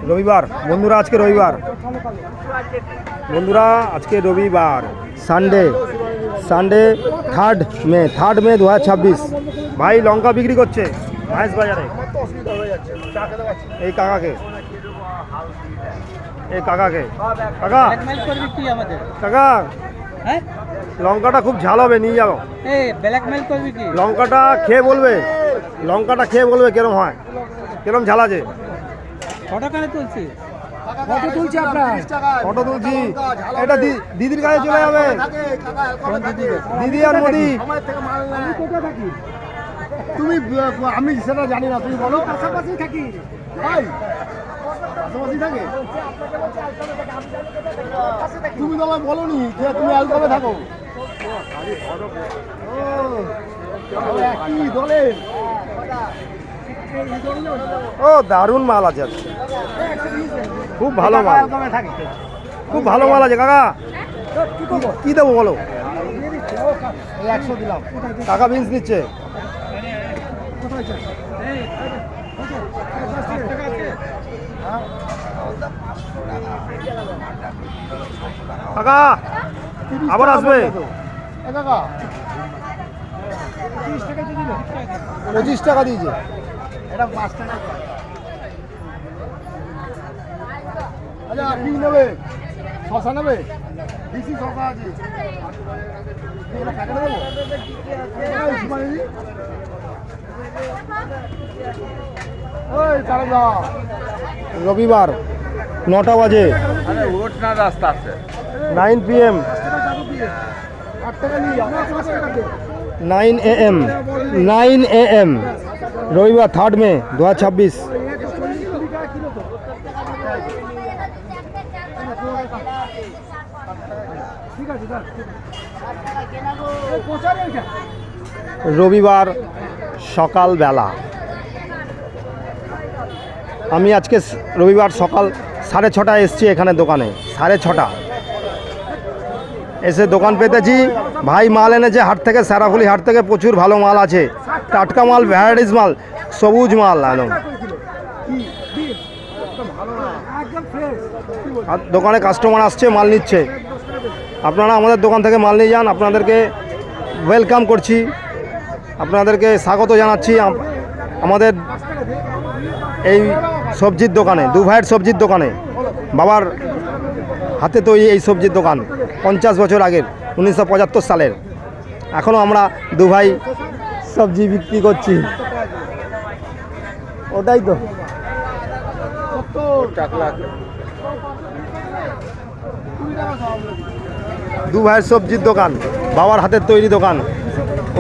রবিবার বন্ধুরা, আজকে রবিবার বন্ধুরা, আজকে রবিবার সানডে 3 মে 2026। ভাই লঙ্কা বিক্রি করছে মহেশ বাজারে। এই কাকাকে কাকা লঙ্কাটা খুব ঝাল হবে, নিয়ে যাও। লঙ্কাটা খেয়ে বলবে কিরম হয়, কিরম ঝাল আছে। ফটো তুলছি, এটা দিদির কাছে চলে যাবে। দিদি আর মোদি, তুমি আমি সেটা জানি না, তুমি বলো। পাশাপাশি থাকি ভাই, পাশাপাশি থাকে। তুমি তো আমায় বলো নি যে তুমি আলকামে থাকো। একই দলে। ও দারুণ মাল আছে, খুব ভালো মাল, খুব ভালো মাল আছে। কাকা কি দেবো বলো? 100 দিলাম। কাকা বিনস নিচ্ছে। কাকা আবার আসবে। 25 টাকা দিয়েছে। এটা 5 টাকা। আচ্ছা কি নেবে? শশা নেবে? বেশি শশা আছে। রবিবার 9টা বাজে, 9 PM 9 AM রবিবার 3 মে 2026। রবিবার সকালবেলা, আমি আজকে রবিবার সকাল 6:30 এসছি এখানে দোকানে। 6:30 এসে দোকান পেতেছি। ভাই মাল এনেছে হাট থেকে, সারাফুলি হাট থেকে। প্রচুর ভালো মাল আছে, টাটকা মাল, ভ্যারাইটিস মাল, সবুজ মাল একদম। দোকানে কাস্টমার আসছে, মাল নিচ্ছে। আপনারা আমাদের দোকান থেকে মাল নিয়ে যান, আপনাদেরকে ওয়েলকাম করছি, আপনাদেরকে স্বাগত জানাচ্ছি আমাদের এই সবজির দোকানে, দু ভাইয়ের সবজির দোকানে। বাবার হাতে তৈরি এই সবজির দোকান 50 বছর আগের, 1975 সালের। এখনও আমরা দু ভাই সবজি বিক্রি করছি। ওটাই তো দু ভাইয়ের সবজির দোকান, বাবার হাতের তৈরি দোকান,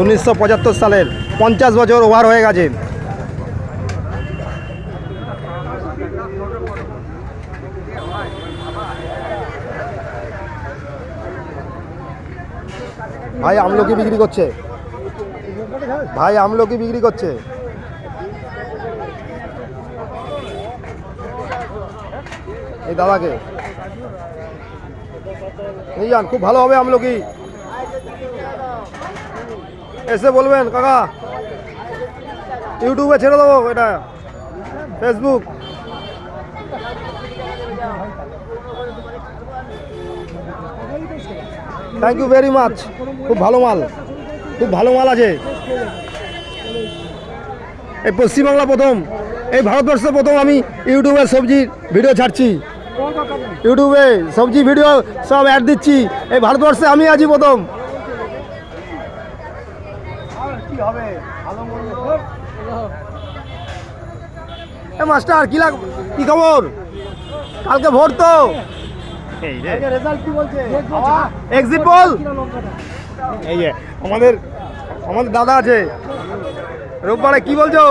1975 সালের। 50 বছর ওভার হয়ে গেছে। ভাই আমলকি বিক্রি করছে, ভাই আমলকি বিক্রি করছে। এই দাদাকে নিয়ে যান, খুব ভালো হবে আমলকি। এসে বলবেন কাকা, ইউটিউবে ছেড়ে দেবো, এটা Facebook. Thank you very much. খুব ভালো মাল, খুব ভালো মাল আছে। এই পশ্চিমবাংলা প্রথম, এই ভারতবর্ষে প্রথম আমি ইউটিউবে সবজির ভিডিও ছাড়ছি। ইউটিউবে সবজি ভিডিও সব অ্যাড দিচ্ছি, এই ভারতবর্ষে আমি আছি প্রথম। মাস্টার কি খবর? কালকে ভোট তো, এক্সিট পোল। এই যে আমাদের দাদা আছে, রোববারে কি বলছো?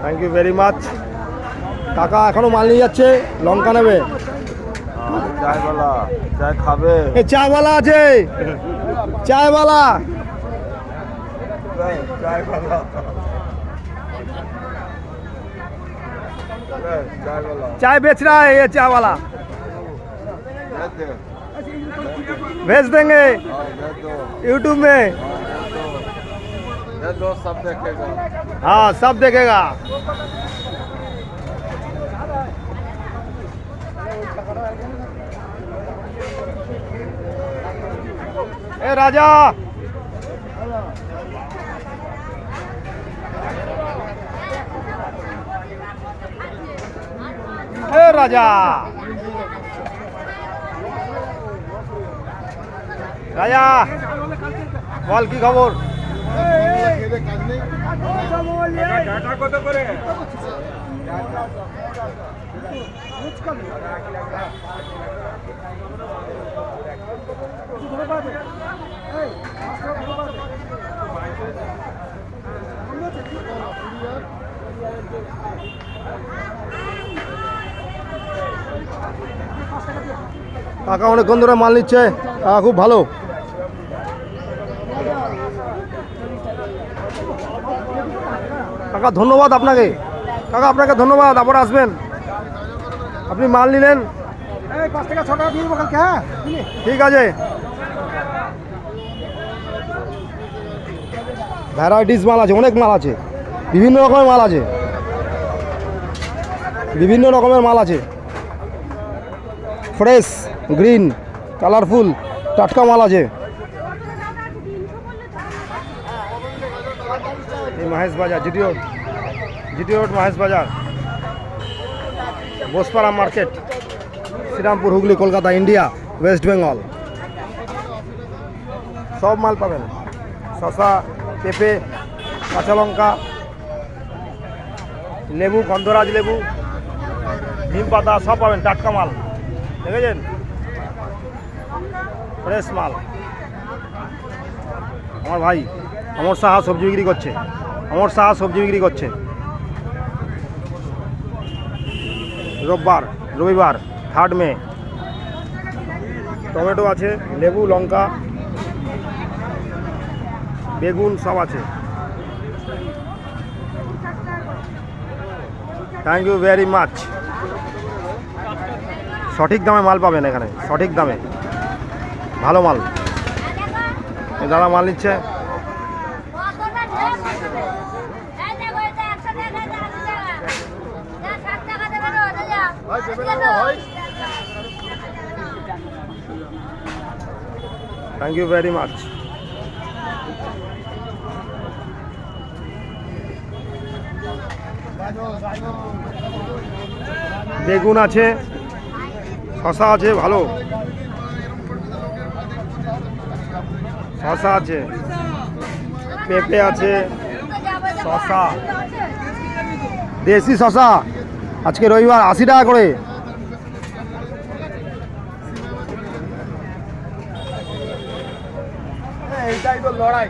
Thank you very much. কাকা এখনো মাল নিয়ে যাচ্ছে, লঙ্কা নেবে। চায়ওয়ালা চায় খাবে এ চাওয়ালা আছে, চায়ওয়ালা। চায়ওয়ালা चायवाला चाय बेच रहा है ये चाय वाला, भेज देंगे यूट्यूब में। सब देखेगा हाँ सब देखेगा। ए राजा, ए राजा, রাজা বল কি খবর? কত করে কাকা অনেকক্ষণ ধরে মাল নিচ্ছে, কাকা খুব ভালো। কাকা ধন্যবাদ আপনাকে, কাকা আপনাকে ধন্যবাদ, আবার আসবেন। আপনি মাল নিলেন, 5 টাকা 6 টাকা দিয়ে দেবো কালকে। হ্যাঁ ঠিক আছে। ভ্যারাইটিস মাল আছে, অনেক মাল আছে, বিভিন্ন রকমের মাল আছে, বিভিন্ন রকমের মাল আছে, ফ্রেশ, গ্রিন, কালারফুল, টাটকা মাল আছে। এই মহেশ বাজার, GT road Mahesh Bazar, Bospara market, Serampore, Hooghly, Kolkata, India, West Bengal. সব মাল পাবেন, শসা, পেঁপে, কাঁচা লঙ্কা, লেবু, গন্ধরাজ লেবু, নিম পাতা, সব পাবেন, টাটকা মাল। দেখেছেন, ফ্রেশ মাল। আমার ভাই অমর সাহা সবজি বিক্রি করছে, অমর সাহা সবজি বিক্রি করছে। রবিবার 3 মে। টমেটো আছে, লেবু, লঙ্কা, বেগুন সব আছে। Thank you very much. সঠিক দামে মাল পাবেন এখানে, সঠিক দামে ভালো মাল। এই দাদা মাল নিচ্ছে। Thank you very much. বেগুন আছে, শসা আছে, ভালো শসা আছে, পেঁপে আছে, শসা, দেশি শসা আজকে রবিবার 80 টাকা করে। এইটাই তো লড়াই।